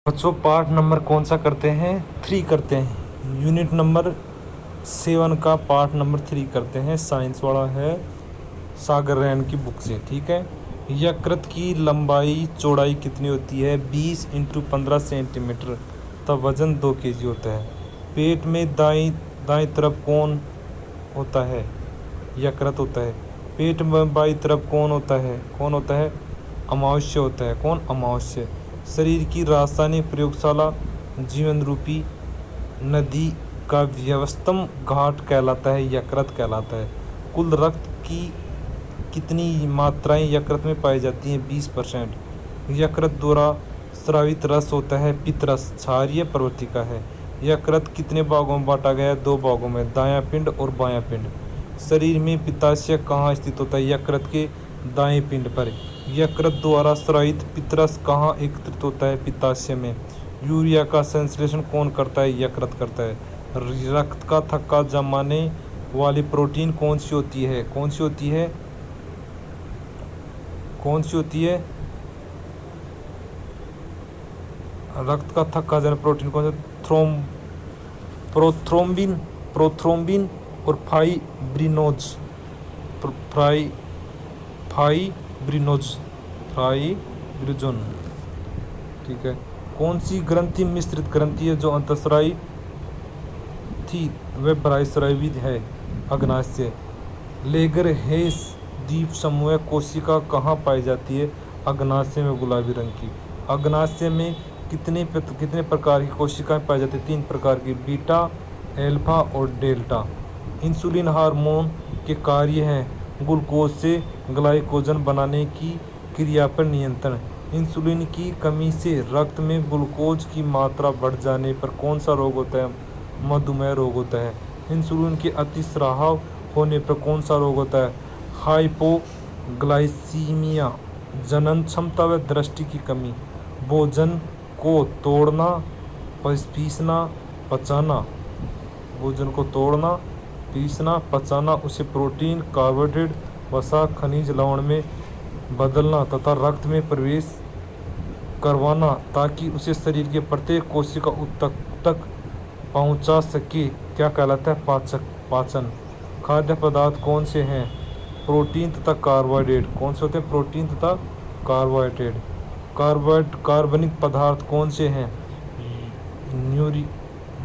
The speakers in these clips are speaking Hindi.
बच्चों पार्ट नंबर कौन सा करते हैं? 3 करते हैं। यूनिट नंबर 7 का पार्ट नंबर 3 करते हैं। साइंस वाला है, सागर रैन की बुक से। ठीक है। यकृत की लंबाई चौड़ाई कितनी होती है? 20 × 15 सेंटीमीटर तब वजन 2 kg होता है। पेट में दाईं तरफ कौन होता है? यकृत होता है। पेट में बाईं तरफ कौन होता है? अमावस्या होता है। कौन? अमावस्या। शरीर की रासायनिक प्रयोगशाला जीवन रूपी नदी का व्यस्तम घाट कहलाता है, यकृत कहलाता है। कुल रक्त की कितनी मात्राएं यकृत में पाई जाती हैं? 20%। यकृत द्वारा स्रावित रस होता है पित्तरस, क्षारीय प्रवृत्ति का है। यकृत कितने भागों में बांटा गया है? 2 भागों में, दायां पिंड और बायां पिंड। शरीर में पित्ताशय कहाँ स्थित होता है? यकृत के दाएं पिंड पर। यकृत द्वारा स्रावित पित्तरस कहाँ एकत्रित होता है? पित्ताशय में। यूरिया का संश्लेषण कौन करता है? यकृत करता है। रक्त का थक्का जमाने वाली प्रोटीन कौन सी होती है? कौन सी होती है? रक्त का थक्का जमाने प्रोटीन कौन सा? प्रोथ्रोम्बिन और फाइब्रिनोजन। ठीक है। कौन सी ग्रंथि मिश्रित ग्रंथि है जो अंतःस्रावी थी वह बहिःस्रावी है? अग्नाशय। लेंगरहैस द्वीप समूह कोशिका कहाँ पाई जाती है? अग्नाशय में, गुलाबी रंग की। अग्नाशय में कितने प्रकार की कोशिकाएं पाई जाती है? 3 प्रकार की, बीटा, अल्फा और डेल्टा। इंसुलिन हार्मोन के कार्य हैं ग्लूकोज से ग्लाइकोजन बनाने की क्रिया पर नियंत्रण। इंसुलिन की कमी से रक्त में ग्लूकोज की मात्रा बढ़ जाने पर कौन सा रोग होता है? मधुमेह रोग होता है। इंसुलिन के अतिस्राव होने पर कौन सा रोग होता है? हाइपोग्लाइसीमिया। जनन क्षमता व दृष्टि की कमी। भोजन को तोड़ना, पीसना, पचाना। भोजन को तोड़ना, पीसना, पचाना, उसे प्रोटीन, कार्बोहाइड्रेट, वसा, खनिज, लवण में बदलना तथा रक्त में प्रवेश करवाना ताकि उसे शरीर के प्रत्येक कोशिका तक पहुंचा सके क्या कहलाता है? पाचन। खाद्य पदार्थ कौन से हैं? प्रोटीन तथा कार्बोहाइड्रेट। कौन से होते हैं? प्रोटीन तथा कार्बोहाइड्रेट। कार्बनिक पदार्थ कौन से हैं?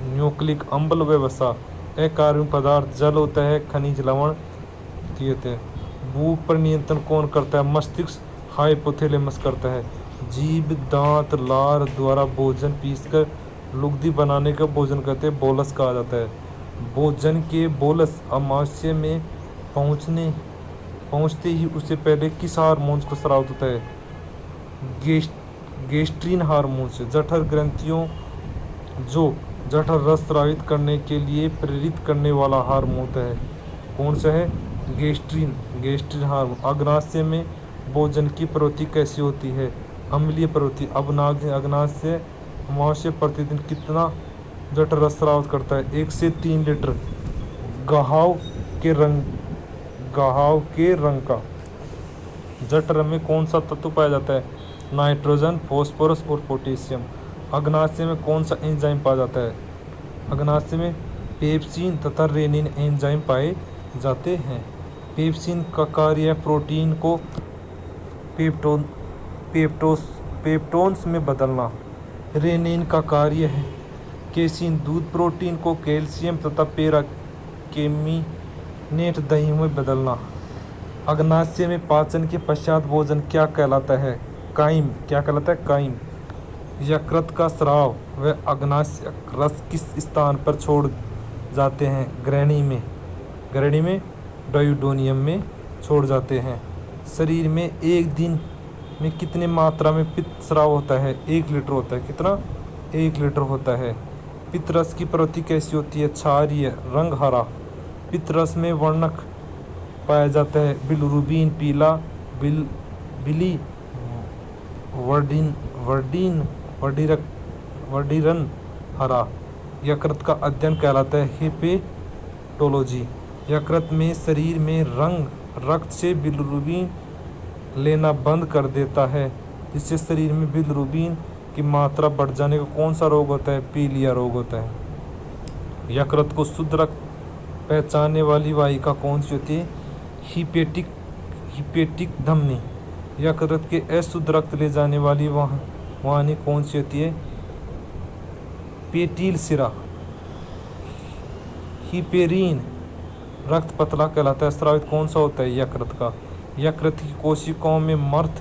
न्यूक्लिक अम्ल व वसा। अकार्बनिक पदार्थ जल होता है, खनिज, लवण होते हैं। भूख पर नियंत्रण कौन करता है? मस्तिष्क, हाइपोथैलेमस करता है। जीभ, दांत, लार द्वारा भोजन पीसकर लुगदी बनाने का भोजन कहते हैं, बोलस कहा जाता है। भोजन के बोलस अमाशय में पहुंचते ही उससे पहले किस हार्मोन को स्राव होता है? गेस्ट्रिन हार्मोन से। जठर ग्रंथियों जो जठर रस स्रावित करने के लिए प्रेरित करने वाला हार्मोन होता है, कौन सा है? गेस्ट्रिन हार्मोन। अग्नाशय में भोजन की प्रवृत्ति कैसी होती है? अम्लीय प्रवृत्ति। अग्नाशय अमाशय प्रतिदिन कितना जठर रस स्रावित करता है? 1 से 3 लीटर। घाव के रंग का। जठर में कौन सा तत्व पाया जाता है? नाइट्रोजन, फॉस्फोरस और पोटेशियम। अग्नाशय में कौन सा एंजाइम पाया जाता है? अग्नाशय में पेप्सिन तथा रेनिन एंजाइम पाए जाते हैं। पेप्सिन का कार्य है प्रोटीन को पेप्टोन्स में बदलना। रेनिन का कार्य है केसीन, दूध प्रोटीन को कैल्शियम तथा पेराकेमिनेट दही में बदलना। अग्नाशय में पाचन के पश्चात भोजन क्या कहलाता है? काइम। क्या कहलाता है? काइम। यकृत का स्राव व अग्नाशय रस किस स्थान पर छोड़ जाते हैं? ग्रहणी में डायोडोनियम में छोड़ जाते हैं। शरीर में एक दिन में कितने मात्रा में पित्त स्राव होता है? 1 लीटर होता है। कितना? 1 लीटर होता है। पित्तरस की प्रवृत्ति कैसी होती है? क्षारीय, रंग हरा। पित्तरस में वर्णक पाया जाता है बिलिरुबिन पीला, वर्डिरन हरा। यकृत का अध्ययन कहलाता है हेपेटोलॉजी। यकृत में शरीर में रक्त से बिलिरुबिन लेना बंद कर देता है, जिससे शरीर में बिलिरुबिन की मात्रा बढ़ जाने का कौन सा रोग होता है? पीलिया रोग होता है। यकृत को शुद्ध रक्त पहचानने वाली वाहिका कौन सी होती है? हिपेटिक धमनी। यकृत के अशुद्ध रक्त ले जाने वाली वाहिनी कौन सी होती है? पेटील सिरा। हिपेरीन रक्त पतला कहलाता है। स्रावित कौन सा होता है? यकृत का। यकृत की कोशिकाओं में मर्द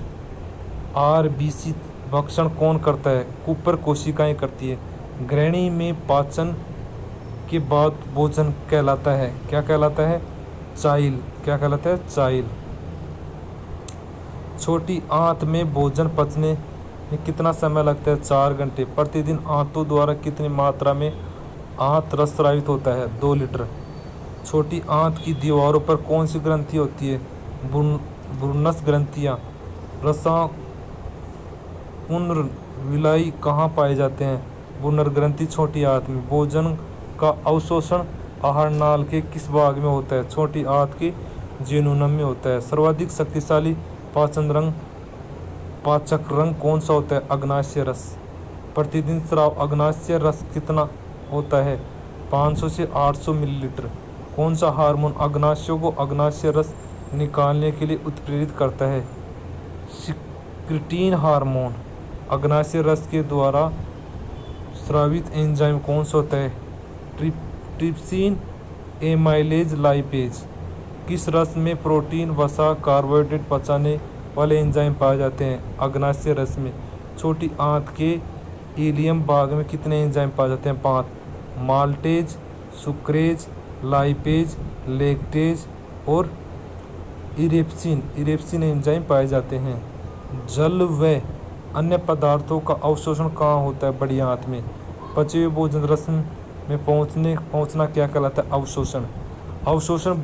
आरबीसी भक्षण कौन करता है? कुपर कोशिकाएं करती है। ग्रहणी में पाचन के बाद भोजन कहलाता है, क्या कहलाता है? चाइल। क्या कहलाता है? चाइल। छोटी आंत में भोजन पचने में कितना समय लगता है? 4 घंटे। प्रतिदिन आंतों द्वारा कितनी मात्रा में आंत रस स्रावित होता है? 2 लीटर। छोटी आंत की दीवारों पर कौन सी ग्रंथि होती है? ब्रूनस ग्रंथियाँ। रसा पुनर्विलाई कहाँ पाए जाते हैं? ब्रूनर ग्रंथि छोटी आंत में। भोजन का अवशोषण आहार नाल के किस भाग में होता है? छोटी आंत के जेनुनम में होता है। सर्वाधिक शक्तिशाली पाचक रंग कौन सा होता है? अग्नाशय रस। प्रतिदिन स्राव अग्नाशय रस कितना होता है? 500 से 800 मिलीलीटर। कौन सा हार्मोन अग्नाशयों को अग्नाशय रस निकालने के लिए उत्प्रेरित करता है? Secretin hormone. अग्नाशय रस के द्वारा स्रावित एंजाइम कौन सा होता है? Trypsin amylase lipase. किस रस में प्रोटीन, वसा, कार्बोहाइड्रेट पचाने वाले एंजाइम पाए जाते हैं? अग्नाशय रस में। छोटी आंत के इलियम भाग में कितने एंजाइम पाए जाते हैं? 5। माल्टेज, सुक्रेज, लाइपेज, लैक्टेज और इरेप्सिन एंजाइम पाए जाते हैं। जल व अन्य पदार्थों का अवशोषण कहाँ होता है? बड़ी आंत में। पचे हुए भोजन रस में पहुंचना क्या कहलाता है? अवशोषण। अवशोषण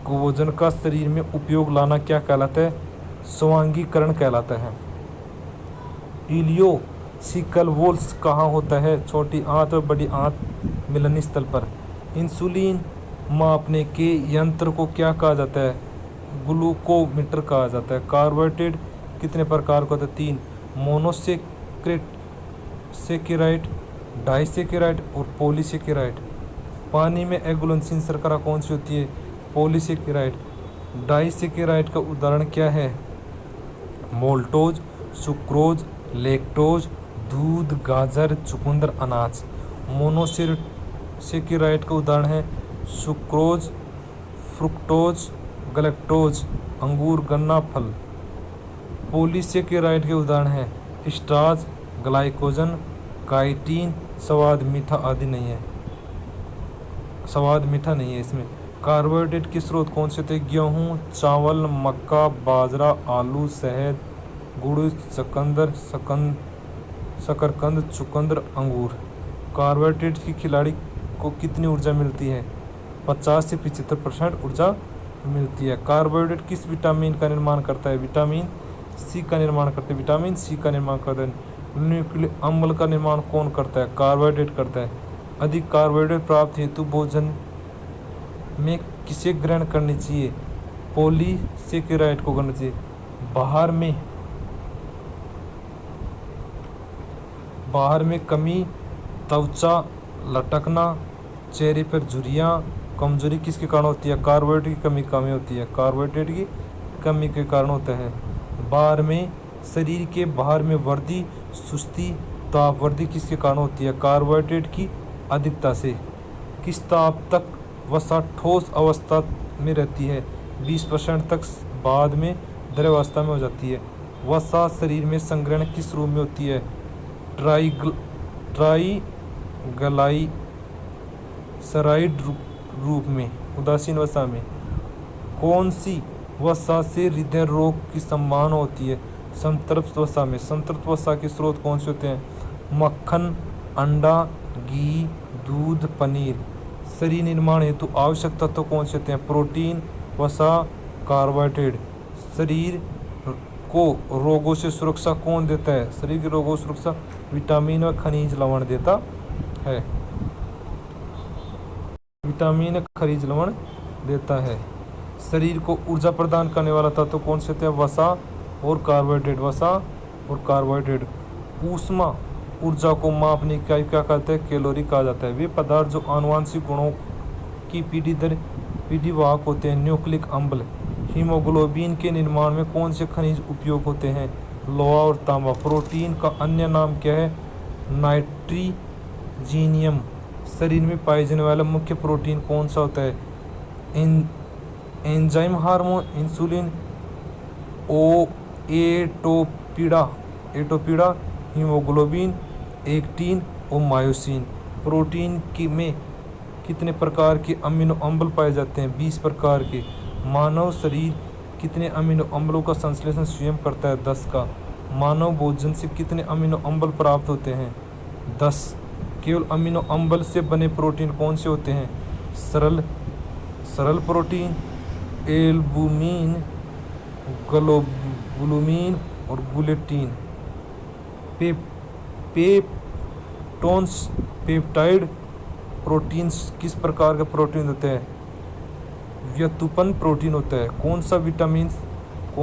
भोजन का शरीर में उपयोग लाना क्या कहलाता है? स्वांगीकरण कहलाता है। इलियोसिकल वोल्स कहाँ होता है? छोटी आंत और बड़ी आंत मिलन स्थल पर। इंसुलिन मापने के यंत्र को क्या कहा जाता है? ग्लूकोमीटर कहा जाता है। कार्बोहाइड्रेट कितने प्रकार का होता है? 3। मोनोसेकेराइड, डाइसेकेराइड और पॉलीसेकेराइड। पानी में एगुलेंसिन शर्करा कौन सी होती है? पॉलीसेकेराइड। डाइसेकेराइड का उदाहरण क्या है? मोल्टोज, सुक्रोज, लैक्टोज, दूध, गाजर, चुकंदर, अनाज। मोनोसेकेराइड का उदाहरण है सुक्रोज, फ्रुक्टोज, गलैक्टोज, अंगूर, गन्ना, फल। पॉलीसेकेराइड के उदाहरण है स्टार्च, ग्लाइकोजन, काइटिन। स्वाद मीठा आदि नहीं है, स्वाद मीठा नहीं है इसमें। कार्बोहाइड्रेट के स्रोत कौन से थे? गेहूँ, चावल, मक्का, बाजरा, आलू, शहद, गुड़, शकरकंद, चुकंदर, अंगूर। कार्बोहाइड्रेट की खिलाड़ी को कितनी ऊर्जा मिलती है? 50 से 75% ऊर्जा मिलती है। कार्बोहाइड्रेट किस विटामिन का निर्माण करता है? विटामिन सी का निर्माण करते हैं। विटामिन सी का निर्माण करते हैं। न्यूक्लिक अम्ल का निर्माण कौन करता है? कार्बोहाइड्रेट करता है। अधिक कार्बोहाइड्रेट प्राप्त हेतु भोजन में किसे ग्रहण करनी चाहिए? पॉलीसेकेराइड को करना चाहिए। बाहर में कमी, त्वचा लटकना, चेहरे पर झुर्रियाँ, कमजोरी किसके कारण होती है? कार्बोहाइड्रेट की कमी होती है। कार्बोहाइड्रेट की कमी के कारण होता है। बाहर में शरीर के बाहर में वर्दी, सुस्ती, ताप वर्दी किसके कारण होती है? कार्बोहाइड्रेट की अधिकता से। किस ताप तक वसा ठोस अवस्था में रहती है? 20% तक, बाद में द्रव अवस्था में हो जाती है। वसा शरीर में संग्रहण किस रूप में होती है? ट्राइग्लाइसराइड रूप में। उदासीन वसा में। कौन सी वसा से हृदय रोग की संभावना होती है? संतृप्त वसा में। संतृप्त वसा के स्रोत कौन से होते हैं? मक्खन, अंडा, घी, दूध, पनीर। शरीर निर्माण हेतु आवश्यक तत्व कौन से होते हैं? प्रोटीन, वसा, कार्बोहाइड्रेट। शरीर को रोगों से सुरक्षा कौन देता है? शरीर की रोगों से सुरक्षा विटामिन और खनिज लवण देता है। विटामिन खनिज लवण देता है। शरीर को ऊर्जा प्रदान करने वाला तत्व कौन से होते हैं? वसा और कार्बोहाइड्रेट। वसा और कार्बोहाइड्रेट। ऊष्मा ऊर्जा को मापने इकाई क्या कहते हैं? कैलोरी कहा जाता है। वे पदार्थ जो आनुवांशिक गुणों की पीढ़ी वाहक होते हैं। न्यूक्लिक अम्ल। हीमोग्लोबिन के निर्माण में कौन से खनिज उपयोग होते हैं? लोहा और तांबा। प्रोटीन का अन्य नाम क्या है? नाइट्रोजीनियम। शरीर में पाए जाने वाला मुख्य प्रोटीन कौन सा होता है? एंजाइम, हार्मोन, इंसुलिन, एटोपीडा, हीमोग्लोबिन, एक्टिन और मायोसिन। प्रोटीन में कितने प्रकार के अमीनो अम्ल पाए जाते हैं? 20 प्रकार के। मानव शरीर कितने अमीनो अम्लों का संश्लेषण स्वयं करता है? 10 का। मानव भोजन से कितने अमीनो अम्ल प्राप्त होते हैं? 10। केवल अमीनो अम्ल से बने प्रोटीन कौन से होते हैं? सरल प्रोटीन, एल्बुमिन, ग्लोबुलिन और गुलेटिन। पेप्टोन्स, पेप्टाइड प्रोटीन्स किस प्रकार का प्रोटीन होते हैं? व्युत्पन्न प्रोटीन होता है। कौन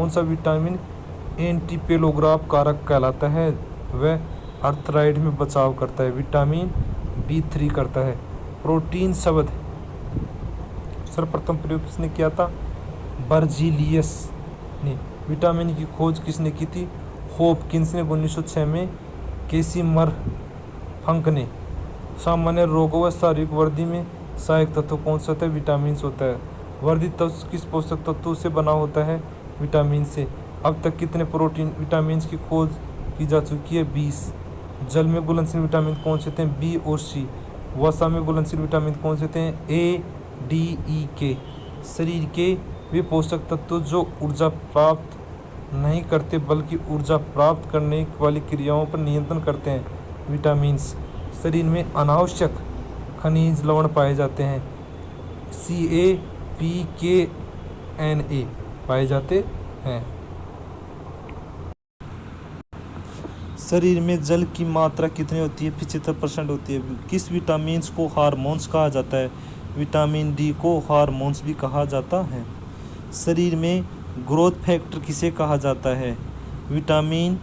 सा विटामिन एंटीपेलोग्राफ कारक कहलाता है? वह आर्थराइड में बचाव करता है। विटामिन B3 करता है। प्रोटीन शब्द सर्वप्रथम प्रयोग किसने किया था? बर्जीलियस ने। विटामिन की खोज किसने की थी? हॉपकिंस ने 1906 में। कैसिमर फंक ने। सामान्य रोगों व शारीरिक वृद्धि में सहायक तत्व कौन सा होता है? विटामिन होता है। वर्धित तत्व किस पोषक तत्वों से बना होता है? विटामिन से। अब तक कितने विटामिन की खोज की जा चुकी है? 20। जल में घुलनशील विटामिन कौन से थे? B और C। वसा में घुलनशील विटामिन कौन से थे? A, D, E, K। शरीर के वे पोषक तत्व जो ऊर्जा प्राप्त नहीं करते बल्कि ऊर्जा प्राप्त करने वाली क्रियाओं पर नियंत्रण करते हैं। विटामिन्स। शरीर में अनावश्यक खनिज लवण पाए जाते हैं। Ca, P, K, Na पाए जाते हैं। शरीर में जल की मात्रा कितनी होती है? 75% होती है। किस विटामिन को हार्मोन्स कहा जाता है? विटामिन D को हार्मोन्स भी कहा जाता है। शरीर में ग्रोथ फैक्टर किसे कहा जाता है? विटामिन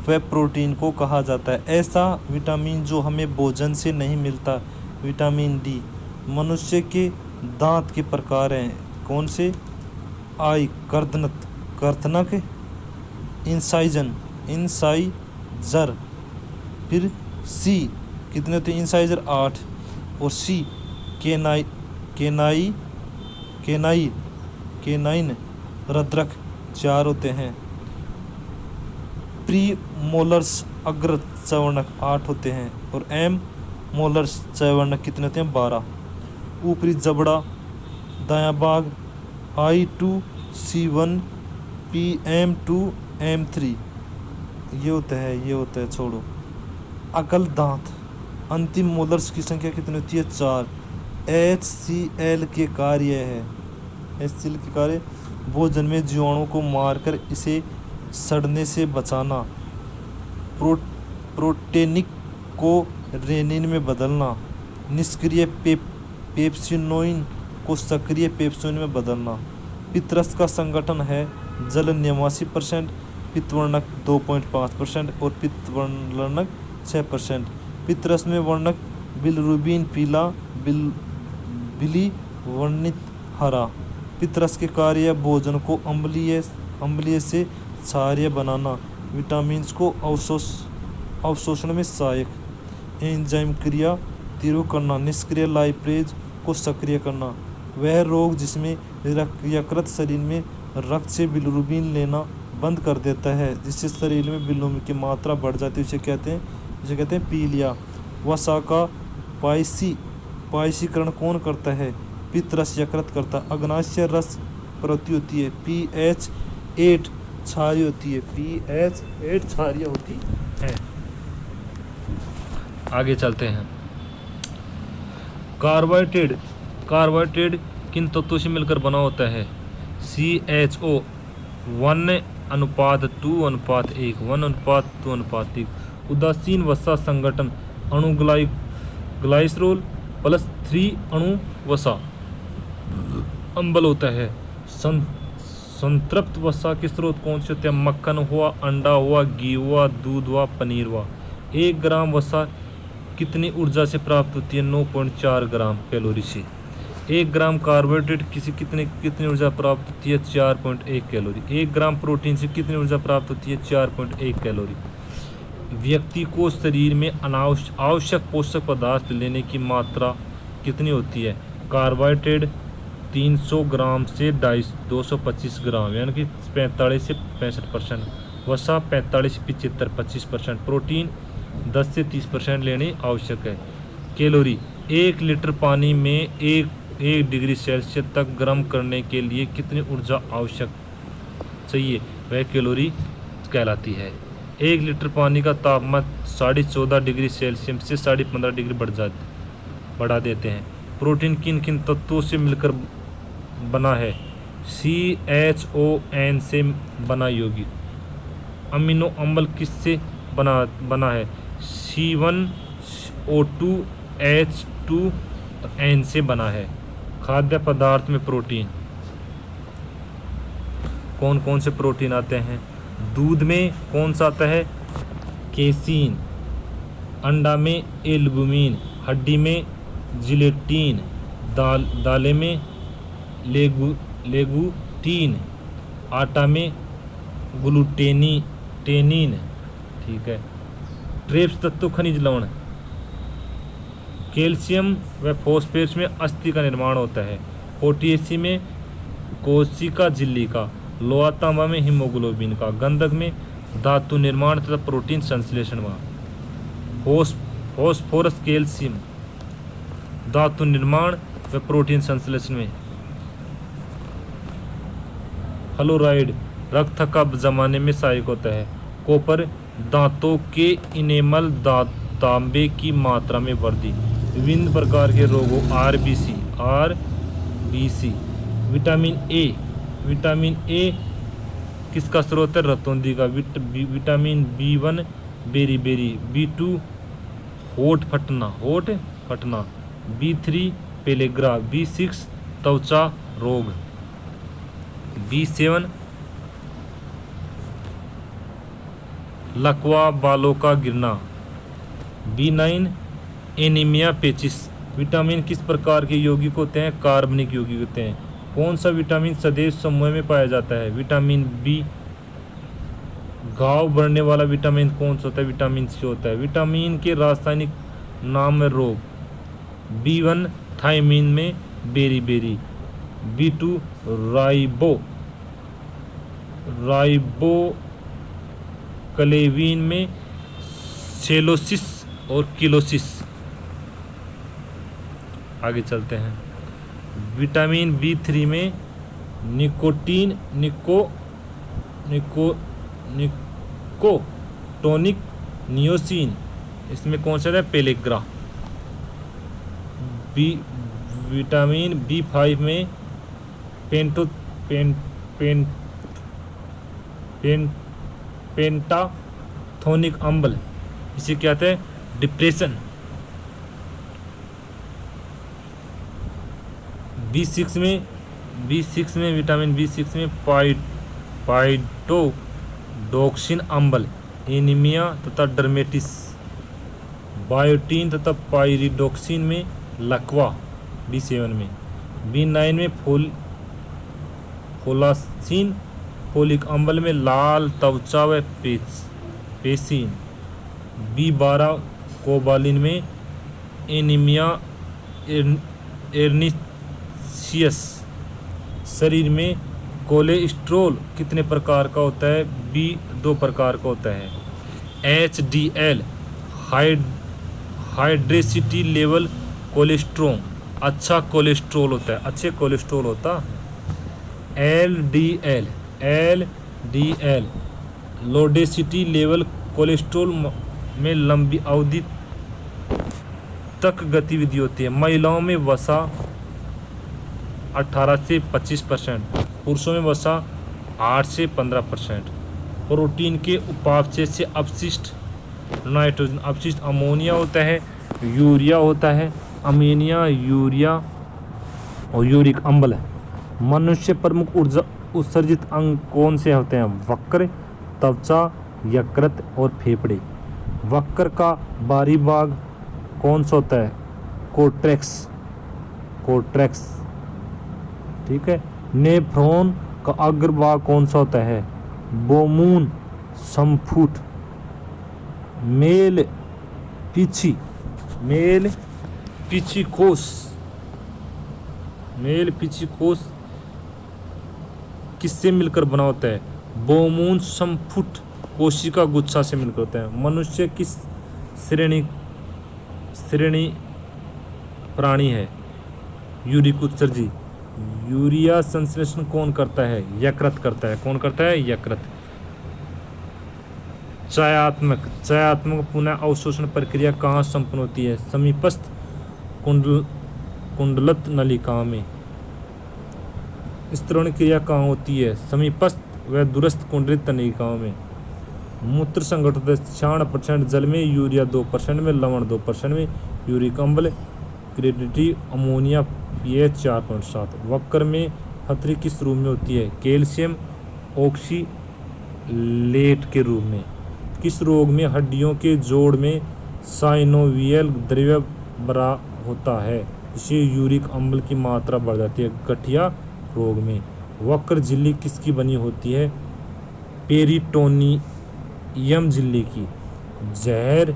व प्रोटीन को कहा जाता है। ऐसा विटामिन जो हमें भोजन से नहीं मिलता। Vitamin D। मनुष्य के दांत के प्रकार हैं कौन से? आई, कर्तनक, इंसाइजर। फिर C कितने होते हैं? इंसाइजर 8 और C केनाइन रद्रक 4 होते हैं। प्री मोलर्स अग्र चवर्णक 8 होते हैं और M मोलर्स चवर्णक कितने होते हैं? 12। ऊपरी जबड़ा दायां भाग I2C1 PM2 M3 ये होता है छोड़ो। अकल दांत अंतिम मोलर्स की संख्या कितनी होती है? 4। HCl के कार्य है। HCl के कार्य भोजन में जीवाणु को मारकर इसे सड़ने से बचाना। प्रोटेनिक को रेनिन में बदलना। निष्क्रिय पेप्सिनोइन को सक्रिय पेप्सिनोइन में बदलना। पित्तरस का संगठन है जल 89%, पित्तवर्णक 2.5% और पित्तवर्णक 6%। पित्तरस में वर्णक बिलिरुबिन पीला, बिली वर्णित हरा। पित्तरस के कार्य भोजन को अम्लीय से क्षारीय बनाना। विटामिन्स को अवशोषण में सहायक। एंजाइम क्रिया तीव्र करना। निष्क्रिय लाइपेज को सक्रिय करना। वह रोग जिसमें यकृत शरीर में रक्त से बिलिरुबिन लेना बंद कर देता है जिससे शरीर में बिलिरुबिन की मात्रा बढ़ जाती है, उसे कहते हैं पीलिया। वसा का पायसीकरण कौन करता है? पित्तरस यकृत करता। अग्नाशय रस प्रवृत्ति होती है। pH 8 क्षारीय होती है। pH 8 क्षारीय होती है। आगे चलते हैं। कार्बोहाइड्रेट किन तत्वों से मिलकर बना होता है? CHO 1:2:1, 1:2:1। उदासीन वसा संगठन अणु ग्लाइसरोल +3 अणु वसा अम्ल होता है। संतृप्त वसा के स्रोत कौन से होते हैं? मक्खन हुआ, अंडा हुआ, घी हुआ, दूध हुआ, पनीर हुआ। 1 ग्राम वसा कितनी ऊर्जा से प्राप्त होती है? 9.4 ग्राम कैलोरी से। 1 ग्राम कार्बोहाइड्रेट कितनी ऊर्जा प्राप्त होती है? 4.1 कैलोरी। 1 ग्राम प्रोटीन से कितनी ऊर्जा प्राप्त होती है? 4.1 कैलोरी। व्यक्ति को शरीर में आवश्यक पोषक पदार्थ लेने की मात्रा कितनी होती है? कार्बोहाइड्रेट 300 ग्राम से 225 ग्राम, यानी कि 45 से 65%। वसा 45 से 75, 25%। प्रोटीन 10 से 30% लेनी आवश्यक है। कैलोरी 1 लीटर पानी में 1 डिग्री सेल्सियस तक गर्म करने के लिए कितनी ऊर्जा आवश्यक चाहिए? वह कैलोरी कहलाती है। 1 लीटर पानी का तापमान 14.5 डिग्री सेल्सियस से 15.5 डिग्री बढ़ा देते हैं। प्रोटीन किन किन तत्वों से मिलकर बना है? CHON से बना यौगिक। अमीनो अम्ल किससे बना है? C1O2H2N से बना है। खाद्य पदार्थ में प्रोटीन कौन कौन से प्रोटीन आते हैं? दूध में कौन सा आता है? केसीन। अंडा में एल्बुमिन। हड्डी में जिलेटिन। दालें में लेगुटीन। आटा में ग्लूटेनिन। ठीक है। ट्रेप्स तत्व खनिज लवण। कैल्शियम व फॉस्फेट में अस्थि का निर्माण होता है। पोटेशियम में कोशिका झिल्ली का। लोहा तांबा में हीमोग्लोबिन का। गंधक में धातु निर्माण तथा प्रोटीन संश्लेषण में। फॉस्फोरस कैल्शियम धातु निर्माण व प्रोटीन संश्लेषण में। फ्लोराइड रक्त का जमाने में सहायक होता है। कॉपर दांतों के इनेमल तांबे की मात्रा में वृद्धि। विभिन्न प्रकार के रोगों RBC। विटामिन ए किसका स्रोत है? रतौंधी का। Vitamin B1 berry. B2 होठ फटना। B3 pellagra. B6 त्वचा रोग। B7 लकवा बालों का गिरना। B9 anaemia पेचिस। विटामिन किस प्रकार के यौगिक होते हैं? कार्बनिक यौगिक होते हैं। कौन सा विटामिन सदैव समूह में पाया जाता है? Vitamin B। घाव बढ़ने वाला विटामिन कौन सा होता है? विटामिन C होता है। विटामिन के रासायनिक नाम में रोग। B1 थायमिन में बेरी। B2 राइबोक्लेविन में सेलोसिस और किलोसिस। आगे चलते हैं। विटामिन B3 में निकोटोनिक नियोसिन। इसमें कौन सा है? पेलेग्रा। विटामिन B5 में पेंटाथोनिक अम्ल। इसे क्या कहते हैं? डिप्रेशन। B6 में विटामिन B6 में पाइटोडॉक्सिन अम्ल। एनीमिया तथा डर्मेटिस। बायोटीन तथा पाइरिडॉक्सिन में लकवा। B7 में। B9 में फोलासिन फोलिक अम्ल में लाल त्वचा व पेशीन। B12 कोबालिन में एनीमिया एर्निशियस। शरीर में कोलेस्ट्रॉल कितने प्रकार का होता है? B2 प्रकार का होता है। HDL हाइड्रेसिटी लेवल कोलेस्ट्रॉल अच्छा कोलेस्ट्रॉल होता है। अच्छे कोलेस्ट्रॉल होता है। LDL लोडेसिटी लेवल कोलेस्ट्रॉल में लंबी अवधि तक गतिविधि होती है। महिलाओं में वसा 18 से 25%। पुरुषों में वसा 8 से 15%। प्रोटीन के उपापचय से अपशिष्ट नाइट्रोजन अपशिष्ट अमोनिया होता है, यूरिया होता है। अमीनिया, यूरिया और यूरिक अम्ल है। मनुष्य प्रमुख उत्सर्जित अंग कौन से होते हैं? वक्र, त्वचा, यकृत और फेफड़े। वक्र का बाहरी भाग कौन सा होता है? कोर्टेक्स, कोर्टेक्स, ठीक है। नेफ्रॉन का अग्रभाग कौन सा होता है? बोमून संपुट। मेल पीछी, मेल पीछी कोष, मेल पीछी कोष किससे मिलकर बना होता है? बोमून संपुट कोशिका गुच्छा से मिलकर होता है। मनुष्य किस श्रेणी श्रेणी प्राणी है? यूरिक उत्सर्जी। यूरिया संश्लेषण कौन करता है? यकृत करता है। कौन करता है? यकृत। चयात्मक, चयात्मक पुनः अवशोषण प्रक्रिया कहाँ संपन्न होती है? समीपस्थ कुंडलत नलिका में। स्तरण क्रिया कहाँ होती है? समीपस्थ व दूरस्थ कुंडलित नलिकाओं में। मूत्र संगठित 96% जल में, यूरिया 2% में, लवण 2% में, यूरिक अम्ल, क्रेडिटी अमोनिया, pH 4.7। वक्र में पथरी किस रूप में होती है? कैल्शियम ऑक्सीलेट के रूप में। किस रोग में हड्डियों के जोड़ में साइनोवियल द्रव्य भरा होता है, जिससे यूरिक अम्ल की मात्रा बढ़ जाती है? गठिया रोग में। वक्र झिल्ली किसकी बनी होती है? पेरिटोनियम झिल्ली की। जहर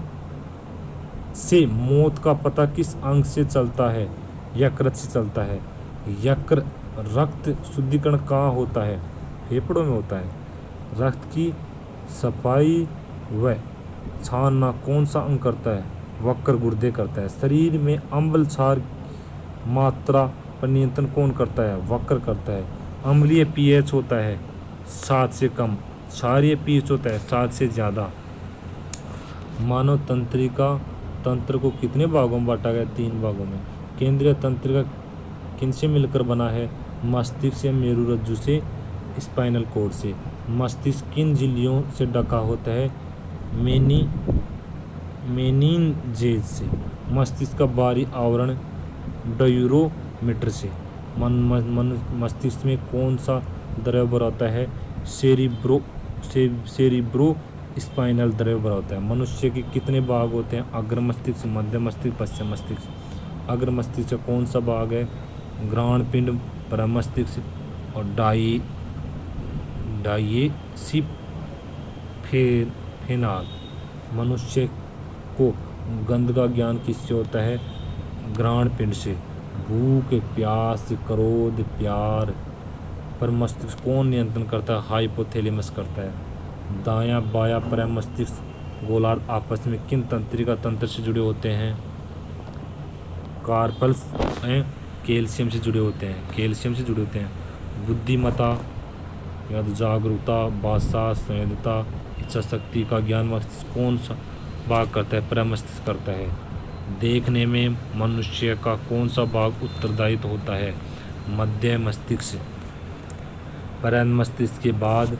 से मौत का पता किस अंग से चलता है? यकृत से चलता है। यकृत रक्त शुद्धिकरण कहाँ होता है? फेफड़ों में होता है। रक्त की सफाई व छानना कौन सा अंग करता है? वक्र गुर्दे करता है। शरीर में अम्ल क्षार मात्रा पर नियंत्रण कौन करता है? वक्र करता है। अम्लीय pH होता है 7 से कम, क्षारीय pH होता है 7 से ज़्यादा। मानव तंत्रिका तंत्र को कितने भागों में बांटा गया? 3 भागों में। केंद्रीय तंत्रिका किनसे मिलकर बना है? मस्तिष्क से, मेरुरज्जु से, स्पाइनल कॉर्ड से। मस्तिष्क किन झिल्लियों से ढका होता है? मेनिनजेज से। मस्तिष्क का बाहरी आवरण ड्यूरोमीटर से। मस्तिष्क में कौन सा द्रव्य भरा होता है? सेरिब्रो स्पाइनल द्रव्य भरा होता है। मनुष्य के कितने भाग होते हैं? अग्र मस्तिष्क, मध्य मस्तिष्क, पश्चिम मस्तिष्क। अग्र मस्तिष्क का कौन सा भाग है? घ्राण पिंड, परमस्तिष्क और डायेसिफेनाल। मनुष्य को गंध का ज्ञान किससे होता है? घ्राण पिंड से। भूख, प्यास, क्रोध, प्यार पर मस्तिष्क कौन नियंत्रण करता है? हाइपोथैलेमस करता है। दायां बायां परमस्तिष्क गोलार्ध आपस में किन तंत्रिका तंत्र से जुड़े होते हैं? कार्पल्स कैल्शियम से जुड़े होते हैं, कैल्शियम से जुड़े होते हैं। बुद्धिमत्ता या तो जागरूकता, भाषा, संवेदनता, इच्छा शक्ति का ज्ञान मस्तिष्क कौन सा भाग करता है? परमस्तिष्क करता है। देखने में मनुष्य का कौन सा भाग उत्तरदायित्व होता है? मध्य मस्तिष्क। परमस्तिष्क के बाद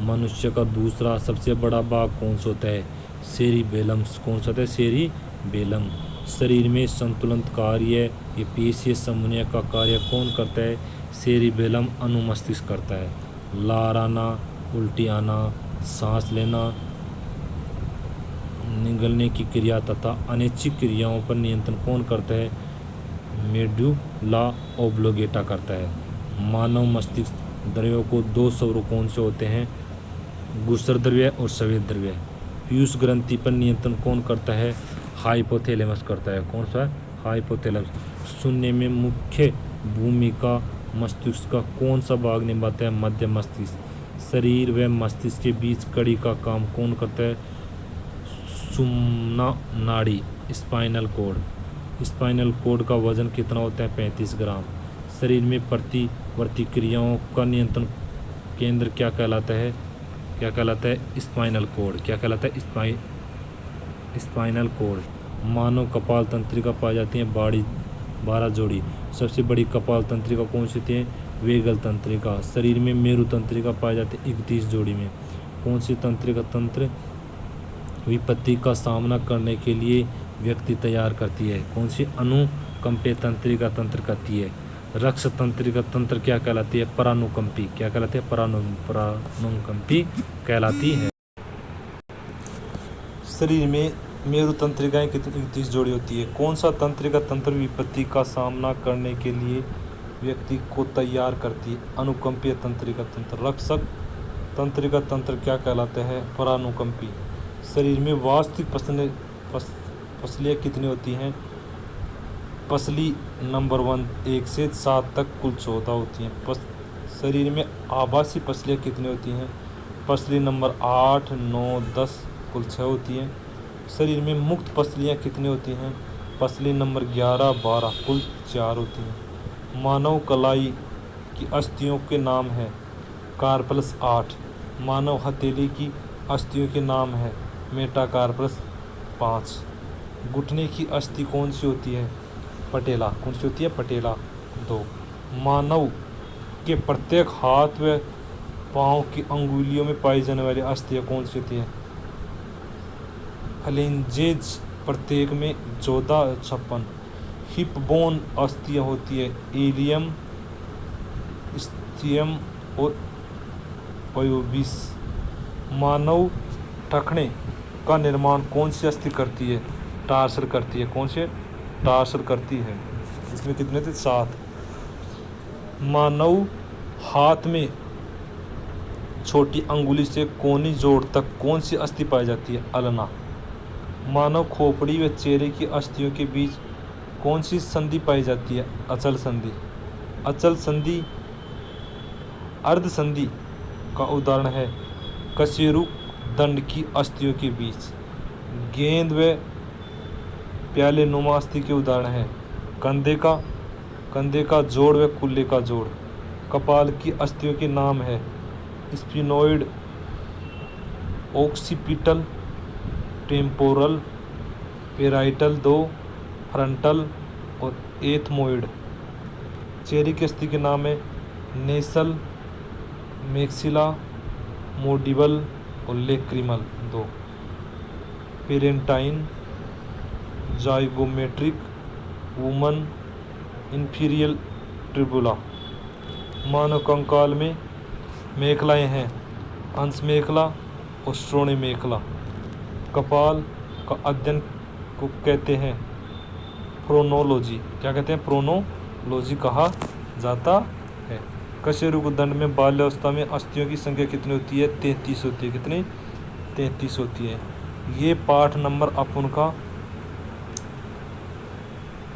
मनुष्य का दूसरा सबसे बड़ा भाग कौन सा होता है? सेरिबेलम। कौन सा होता है? सेरिबेलम। शरीर में संतुलन कार्य, ये पेशीय समन्वय का कार्य कौन करता है? सेरिबेलम अनुमस्तिष्क करता है। लार आना, उल्टी आना, सांस लेना, निगलने की क्रिया तथा अनैच्छिक क्रियाओं पर नियंत्रण कौन करता है? मेडुला ओब्लोगेटा करता है। मानव मस्तिष्क द्रव्यों को 2 स्वरूप कौन से होते हैं? गुसर द्रव्य और स्वेद द्रव्य। पीयूष ग्रंथि पर नियंत्रण कौन करता है? हाइपोथैलेमस करता है। कौन सा? हाइपोथैलेमस। सुनने में मुख्य भूमिका मस्तिष्क का कौन सा भाग निभाता है? मध्य मस्तिष्क। शरीर व मस्तिष्क के बीच कड़ी का काम कौन करता है? सुषुम्ना नाड़ी, स्पाइनल कॉर्ड। स्पाइनल कॉर्ड का वजन कितना होता है? 35 ग्राम। शरीर में प्रतिवर्ती क्रियाओं का नियंत्रण केंद्र क्या कहलाता है? क्या कहलाता है? Spinal cord. क्या कहलाता है? Spinal cord. मानव कपाल तंत्रिका पाई जाती है 12 जोड़ी। सबसे बड़ी कपाल तंत्रिका कौन सी होती है? वेगल तंत्रिका। शरीर में मेरु तंत्रिका पाई जाती है 31 जोड़ी में। कौन सी तंत्रिका तंत्र विपत्ति का सामना करने के लिए व्यक्ति तैयार करती है? कौन सी? अनुकंपे तंत्रिका तंत्र करती है। रक्त तंत्रिका तंत्र क्या कहलाती है? परानुकंपी। क्या कहलाती है? परानुकंपी कहलाती है। शरीर में मेरु तंत्रिकाएं कितनी 29 जोड़ी होती है? कौन सा तंत्रिका तंत्र विपत्ति का सामना करने के लिए व्यक्ति को तैयार करती है? अनुकंपीय तंत्रिका तंत्र। रक्षक तंत्रिका तंत्र क्या कहलाते हैं? परानुकंपी। शरीर में वास्तविक पसलियाँ कितनी होती हैं? पसली नंबर 1 से 7 तक कुल 14 होती हैं। शरीर में आभासी पसलियाँ कितनी होती हैं? पसली नंबर 8, 9, 10 कुल 6 होती हैं। शरीर में मुक्त पसलियाँ कितनी होती हैं? पसली नंबर 11, 12 कुल 4 होती हैं। मानव कलाई की अस्थियों के नाम है? कार्पल्स 8। मानव हथेली की अस्थियों के नाम है? मेटाकार्पस 5। घुटने की अस्थि कौन सी होती है? पटेला। कौन सी होती है? पटेला 2। मानव के प्रत्येक हाथ व पाँव की अंगुलियों में पाई जाने वाली अस्थियाँ कौन सी होती हैं? फ्लेंजेज। प्रत्येक में 14, 56 हिप बोन अस्थियाँ होती है? इलियम, स्थियम और पयोबिस। मानव टखने का निर्माण कौन सी अस्थि करती है? टार्सर करती है। कौन से? टार्सर करती है। इसमें कितने थे? 7। मानव हाथ में छोटी अंगुली से कोनी जोड़ तक कौन सी अस्थि पाई जाती है? अल्ना। मानव खोपड़ी व चेहरे की अस्थियों के बीच कौन सी संधि पाई जाती है? अचल संधि। अचल संधि अर्ध संधि का उदाहरण है? कशेरुक दंड की अस्थियों के बीच। गेंद व प्याले नुमा अस्थि के उदाहरण है? कंधे का जोड़ व कुल्ले का जोड़। कपाल की अस्थियों के नाम है? Sphenoid, occipital, temporal, parietal 2, frontal और एथमोइड। चेहरे की अस्थि के नाम है? नेसल, मैक्सिला, मोडिबल और लेक्रिमल 2। पेरेंटाइन, जाइगोमेट्रिक, वुमन, इंफीरियल ट्रिबुला। मानव कंकाल में मेखलाएँ हैं? अंश मेखला और श्रोणि मेखला। कपाल का अध्ययन को कहते हैं? फ्रोनोलॉजी। क्या कहते हैं? फ्रोनोलॉजी कहा जाता है। कशेरुक दंड में बाल्यावस्था में अस्थियों की संख्या कितनी होती है? 33 होती है। कितनी? 33 होती है। ये पाठ नंबर अपन का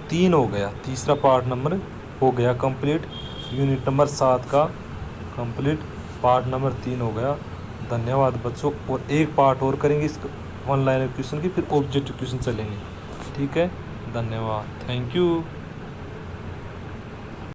3 हो गया। तीसरा पाठ नंबर हो गया कंप्लीट। यूनिट नंबर 7 का कंप्लीट पार्ट नंबर 3 हो गया। धन्यवाद बच्चों। और एक पार्ट और करेंगे इस वन लाइनर क्वेश्चन की, फिर ऑब्जेक्टिव क्वेश्चन चलेंगे। ठीक है, धन्यवाद, थैंक यू।